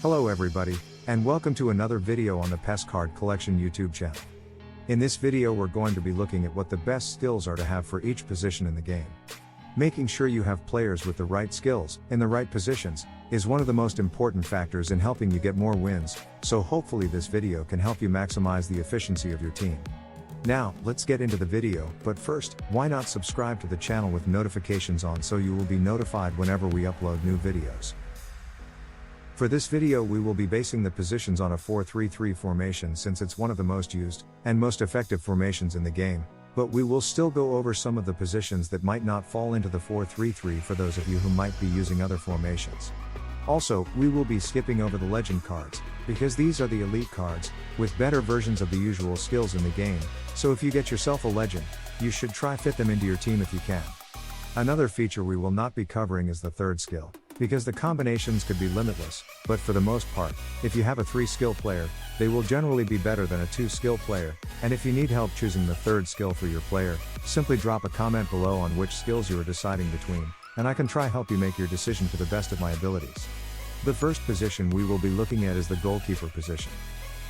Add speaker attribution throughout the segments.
Speaker 1: Hello everybody, and welcome to another video on the PESCC Card Collection YouTube channel. In this video we're going to be looking at what the best skills are to have for each position in the game. Making sure you have players with the right skills, in the right positions, is one of the most important factors in helping you get more wins, so hopefully this video can help you maximize the efficiency of your team. Now, let's get into the video, but first, why not subscribe to the channel with notifications on so you will be notified whenever we upload new videos. For this video we will be basing the positions on a 4-3-3 formation since it's one of the most used, and most effective formations in the game, but we will still go over some of the positions that might not fall into the 4-3-3 for those of you who might be using other formations. Also, we will be skipping over the legend cards, because these are the elite cards, with better versions of the usual skills in the game, so if you get yourself a legend, you should try fit them into your team if you can. Another feature we will not be covering is the third skill, because the combinations could be limitless, but for the most part, if you have a 3-skill player, they will generally be better than a 2-skill player, and if you need help choosing the third skill for your player, simply drop a comment below on which skills you are deciding between, and I can try help you make your decision to the best of my abilities. The first position we will be looking at is the goalkeeper position.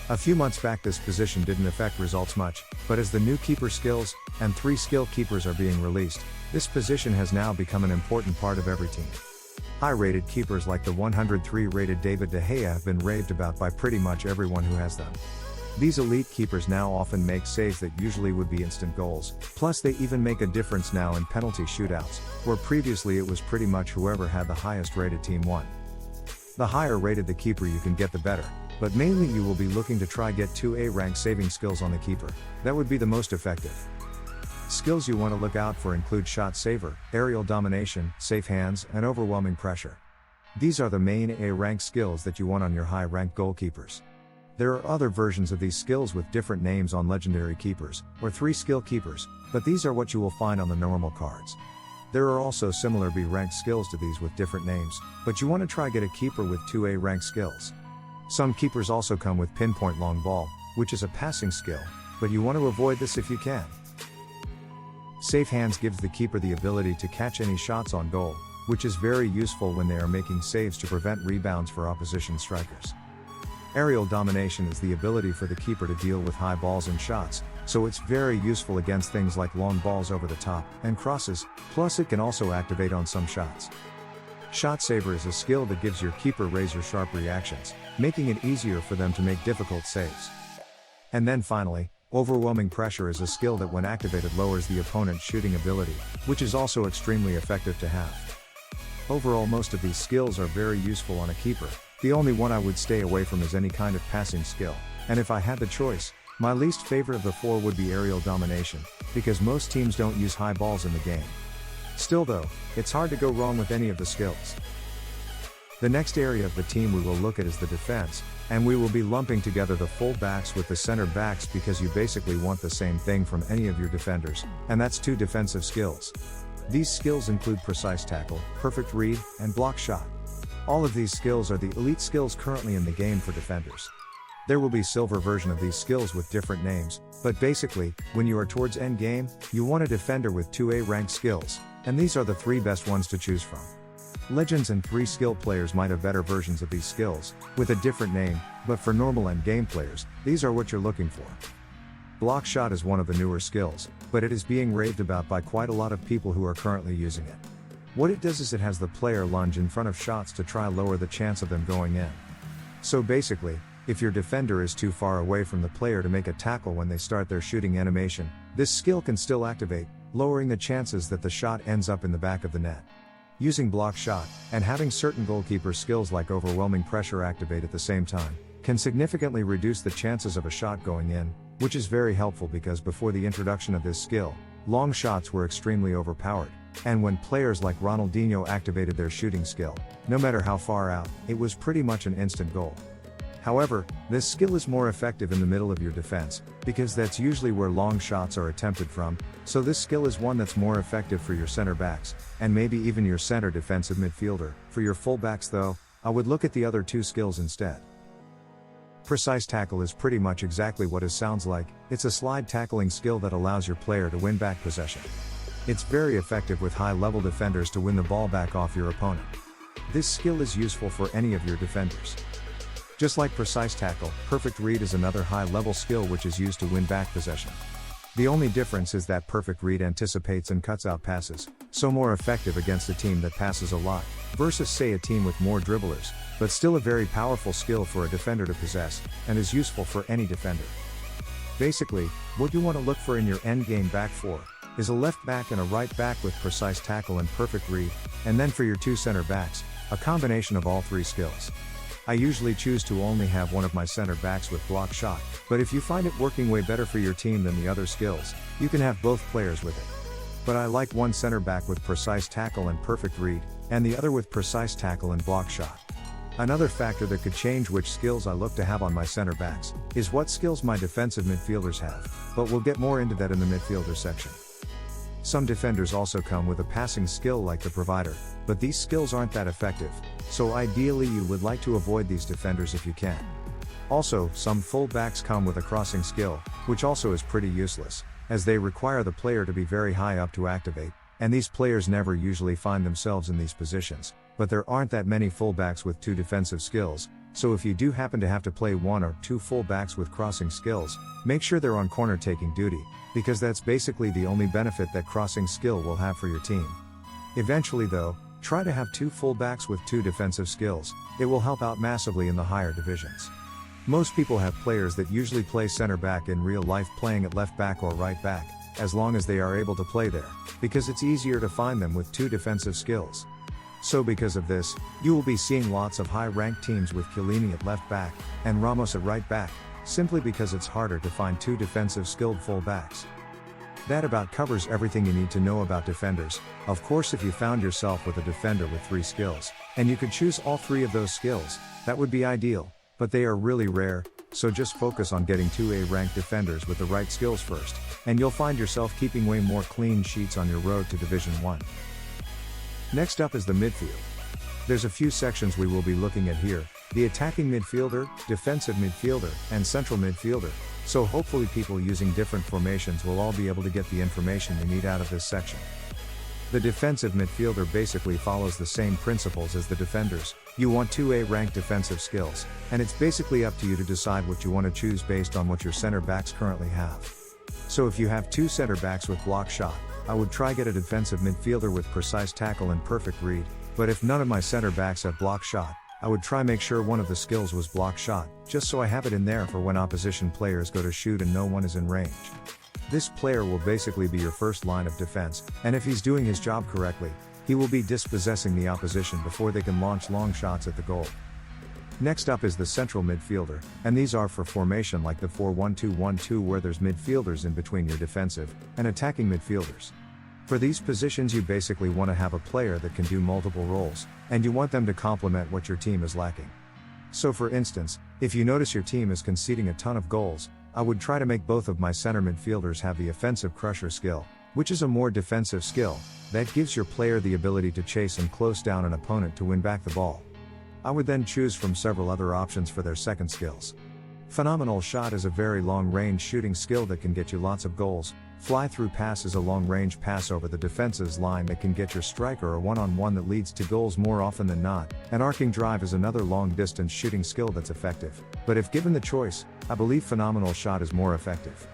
Speaker 1: A few months back this position didn't affect results much, but as the new keeper skills, and 3-skill keepers are being released, this position has now become an important part of every team. High-rated keepers like the 103 rated David De Gea have been raved about by pretty much everyone who has them. These elite keepers now often make saves that usually would be instant goals, plus they even make a difference now in penalty shootouts, where previously it was pretty much whoever had the highest rated team won. The higher rated the keeper you can get the better, but mainly you will be looking to try get 2A rank saving skills on the keeper, that would be the most effective. Skills you want to look out for include shot saver, aerial domination, safe hands, and overwhelming pressure. These are the main A rank skills that you want on your high ranked goalkeepers. There are other versions of these skills with different names on legendary keepers, or 3-skill keepers, but these are what you will find on the normal cards. There are also similar B ranked skills to these with different names, but you want to try get a keeper with 2A ranked skills. Some keepers also come with pinpoint long ball, which is a passing skill, but you want to avoid this if you can. Safe hands gives the keeper the ability to catch any shots on goal, which is very useful when they are making saves to prevent rebounds for opposition strikers. Aerial domination is the ability for the keeper to deal with high balls and shots, so it's very useful against things like long balls over the top, and crosses, plus it can also activate on some shots. Shot saver is a skill that gives your keeper razor-sharp reactions, making it easier for them to make difficult saves. And then finally, overwhelming pressure is a skill that when activated lowers the opponent's shooting ability, which is also extremely effective to have. Overall most of these skills are very useful on a keeper, the only one I would stay away from is any kind of passing skill, and if I had the choice, my least favorite of the 4 would be aerial domination, because most teams don't use high balls in the game. Still though, it's hard to go wrong with any of the skills. The next area of the team we will look at is the defense, and we will be lumping together the full backs with the center backs because you basically want the same thing from any of your defenders, and that's 2 defensive skills. These skills include precise tackle, perfect read, and block shot. All of these skills are the elite skills currently in the game for defenders. There will be silver version of these skills with different names, but basically, when you are towards end game, you want a defender with 2A ranked skills, and these are the 3 best ones to choose from. Legends and 3-skill players might have better versions of these skills, with a different name, but for normal end game players, these are what you're looking for. Block shot is one of the newer skills, but it is being raved about by quite a lot of people who are currently using it. What it does is it has the player lunge in front of shots to try lower the chance of them going in. So basically, if your defender is too far away from the player to make a tackle when they start their shooting animation, this skill can still activate, lowering the chances that the shot ends up in the back of the net. Using block shot, and having certain goalkeeper skills like overwhelming pressure activate at the same time, can significantly reduce the chances of a shot going in, which is very helpful because before the introduction of this skill, long shots were extremely overpowered, and when players like Ronaldinho activated their shooting skill, no matter how far out, it was pretty much an instant goal. However, this skill is more effective in the middle of your defense, because that's usually where long shots are attempted from, so this skill is one that's more effective for your center backs, and maybe even your center defensive midfielder. For your fullbacks though, I would look at the other 2 skills instead. Precise tackle is pretty much exactly what it sounds like, it's a slide tackling skill that allows your player to win back possession. It's very effective with high-level defenders to win the ball back off your opponent. This skill is useful for any of your defenders. Just like precise tackle, perfect read is another high-level skill which is used to win back possession. The only difference is that perfect read anticipates and cuts out passes, so more effective against a team that passes a lot, versus say a team with more dribblers, but still a very powerful skill for a defender to possess, and is useful for any defender. Basically, what you want to look for in your endgame back four is a left back and a right back with precise tackle and perfect read, and then for your two center backs, a combination of all three skills. I usually choose to only have one of my center backs with block shot, but if you find it working way better for your team than the other skills, you can have both players with it. But I like one center back with precise tackle and perfect read, and the other with precise tackle and block shot. Another factor that could change which skills I look to have on my center backs, is what skills my defensive midfielders have, but we'll get more into that in the midfielder section. Some defenders also come with a passing skill like the provider, but these skills aren't that effective, so ideally you would like to avoid these defenders if you can. Also, some full-backs come with a crossing skill, which also is pretty useless, as they require the player to be very high up to activate, and these players never usually find themselves in these positions, but there aren't that many full-backs with two defensive skills, so if you do happen to have to play one or two full-backs with crossing skills, make sure they're on corner taking duty, because that's basically the only benefit that crossing skill will have for your team. Eventually though, try to have two full-backs with two defensive skills, it will help out massively in the higher divisions. Most people have players that usually play center back in real life playing at left back or right back, as long as they are able to play there, because it's easier to find them with two defensive skills. So because of this, you will be seeing lots of high-ranked teams with Chiellini at left back, and Ramos at right back, simply because it's harder to find two defensive skilled full-backs. That about covers everything you need to know about defenders. Of course, if you found yourself with a defender with 3 skills, and you could choose all 3 of those skills, that would be ideal, but they are really rare, so just focus on getting 2A ranked defenders with the right skills first, and you'll find yourself keeping way more clean sheets on your road to Division 1. Next up is the midfield. There's a few sections we will be looking at here: the attacking midfielder, defensive midfielder, and central midfielder, so hopefully people using different formations will all be able to get the information you need out of this section. The defensive midfielder basically follows the same principles as the defenders. You want 2A ranked defensive skills, and it's basically up to you to decide what you want to choose based on what your center backs currently have. So if you have 2 center backs with block shot, I would try get a defensive midfielder with precise tackle and perfect read, but if none of my center backs have block shot, I would try make sure one of the skills was block shot, just so I have it in there for when opposition players go to shoot and no one is in range. This player will basically be your first line of defense, and if he's doing his job correctly, he will be dispossessing the opposition before they can launch long shots at the goal. Next up is the central midfielder, and these are for formation like the 4-1-2-1-2 where there's midfielders in between your defensive and attacking midfielders. For these positions you basically want to have a player that can do multiple roles, and you want them to complement what your team is lacking. So for instance, if you notice your team is conceding a ton of goals, I would try to make both of my center midfielders have the offensive crusher skill, which is a more defensive skill, that gives your player the ability to chase and close down an opponent to win back the ball. I would then choose from several other options for their second skills. Phenomenal shot is a very long-range shooting skill that can get you lots of goals. Fly-through pass is a long-range pass over the defense's line that can get your striker a one-on-one that leads to goals more often than not, and arcing drive is another long-distance shooting skill that's effective, but if given the choice, I believe phenomenal shot is more effective.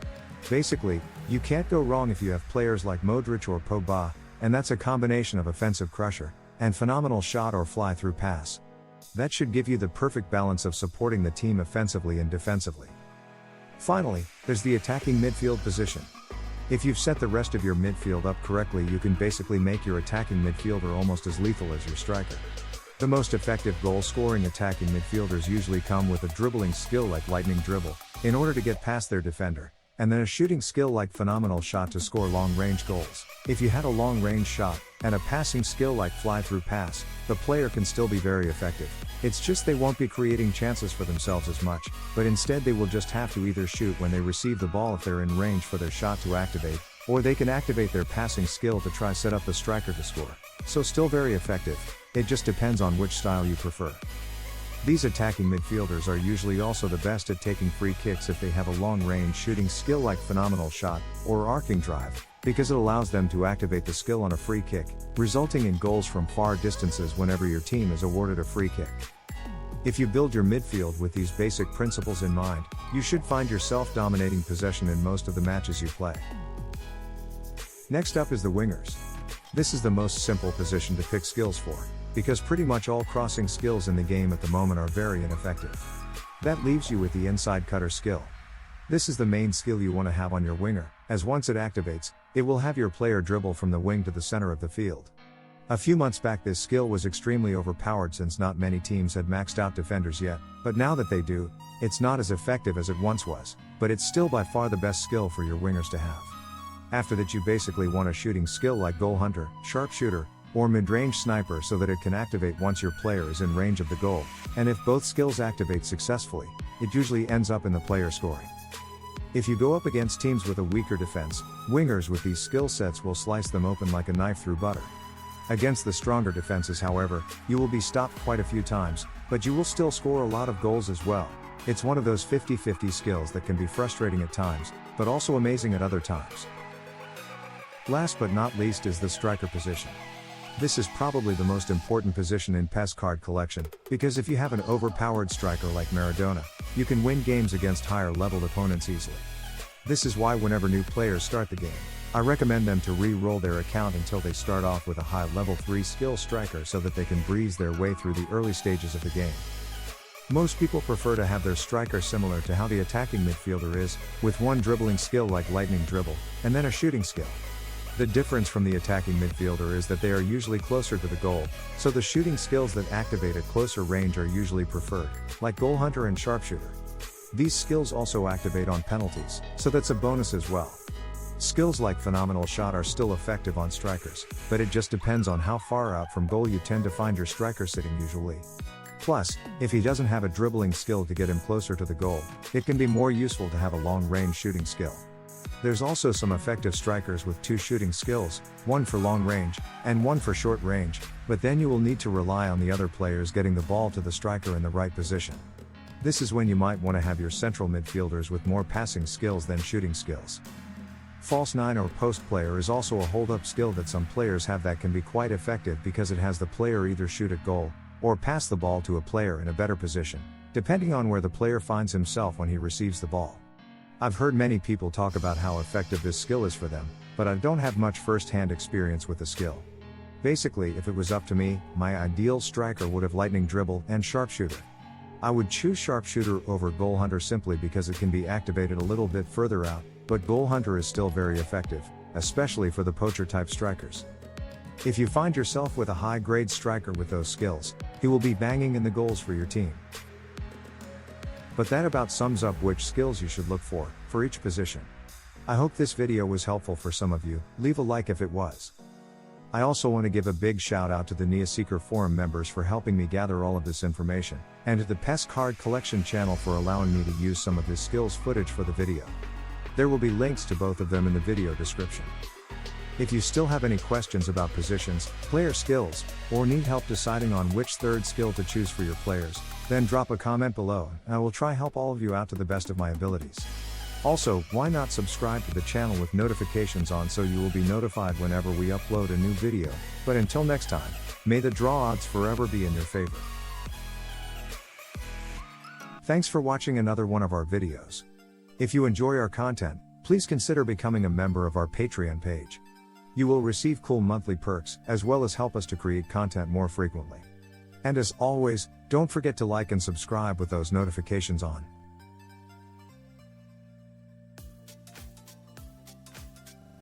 Speaker 1: Basically, you can't go wrong if you have players like Modric or Pogba, and that's a combination of offensive crusher, and phenomenal shot or fly-through pass. That should give you the perfect balance of supporting the team offensively and defensively. Finally, there's the attacking midfield position. If you've set the rest of your midfield up correctly, you can basically make your attacking midfielder almost as lethal as your striker. The most effective goal-scoring attacking midfielders usually come with a dribbling skill like lightning dribble, in order to get past their defender, and then a shooting skill like phenomenal shot to score long-range goals. If you had a long-range shot, and a passing skill like fly-through pass, the player can still be very effective. It's just they won't be creating chances for themselves as much, but instead they will just have to either shoot when they receive the ball if they're in range for their shot to activate, or they can activate their passing skill to try set up the striker to score. So still very effective, it just depends on which style you prefer. These attacking midfielders are usually also the best at taking free kicks if they have a long-range shooting skill like phenomenal shot, or arcing drive, because it allows them to activate the skill on a free kick, resulting in goals from far distances whenever your team is awarded a free kick. If you build your midfield with these basic principles in mind, you should find yourself dominating possession in most of the matches you play. Next up is the wingers. This is the most simple position to pick skills for, because pretty much all crossing skills in the game at the moment are very ineffective. That leaves you with the inside cutter skill. This is the main skill you want to have on your winger, as once it activates, it will have your player dribble from the wing to the center of the field. A few months back this skill was extremely overpowered since not many teams had maxed out defenders yet, but now that they do, it's not as effective as it once was, but it's still by far the best skill for your wingers to have. After that you basically want a shooting skill like goal hunter, sharpshooter, or mid-range sniper so that it can activate once your player is in range of the goal, and if both skills activate successfully, it usually ends up in the player scoring. If you go up against teams with a weaker defense, wingers with these skill sets will slice them open like a knife through butter. Against the stronger defenses however, you will be stopped quite a few times, but you will still score a lot of goals as well. It's one of those 50-50 skills that can be frustrating at times, but also amazing at other times. Last but not least is the striker position. This is probably the most important position in PES card collection, because if you have an overpowered striker like Maradona, you can win games against higher leveled opponents easily. This is why whenever new players start the game, I recommend them to re-roll their account until they start off with a high level 3 skill striker so that they can breeze their way through the early stages of the game. Most people prefer to have their striker similar to how the attacking midfielder is, with one dribbling skill like lightning dribble, and then a shooting skill. The difference from the attacking midfielder is that they are usually closer to the goal, so the shooting skills that activate at closer range are usually preferred, like goal hunter and sharpshooter. These skills also activate on penalties, so that's a bonus as well. Skills like phenomenal shot are still effective on strikers, but it just depends on how far out from goal you tend to find your striker sitting usually. Plus, if he doesn't have a dribbling skill to get him closer to the goal, it can be more useful to have a long-range shooting skill. There's also some effective strikers with 2 shooting skills, one for long range, and one for short range, but then you will need to rely on the other players getting the ball to the striker in the right position. This is when you might want to have your central midfielders with more passing skills than shooting skills. False 9 or post player is also a hold-up skill that some players have that can be quite effective because it has the player either shoot at goal, or pass the ball to a player in a better position, depending on where the player finds himself when he receives the ball. I've heard many people talk about how effective this skill is for them, but I don't have much first-hand experience with the skill. Basically, if it was up to me, my ideal striker would have lightning dribble and sharpshooter. I would choose sharpshooter over goal hunter simply because it can be activated a little bit further out, but goal hunter is still very effective, especially for the poacher type strikers. If you find yourself with a high-grade striker with those skills, he will be banging in the goals for your team. But that about sums up which skills you should look for each position. I hope this video was helpful for some of you. Leave a like if it was. I also want to give a big shout out to the NeoSeeker Forum members for helping me gather all of this information, and to the PES Card Collection channel for allowing me to use some of this skills footage for the video. There will be links to both of them in the video description. If you still have any questions about positions, player skills, or need help deciding on which third skill to choose for your players, then drop a comment below, and I will try help all of you out to the best of my abilities. Also, why not subscribe to the channel with notifications on so you will be notified whenever we upload a new video. But until next time, may the draw odds forever be in your favor. Thanks for watching another one of our videos. If you enjoy our content, please consider becoming a member of our Patreon page. You will receive cool monthly perks, as well as help us to create content more frequently. And as always, don't forget to like and subscribe with those notifications on.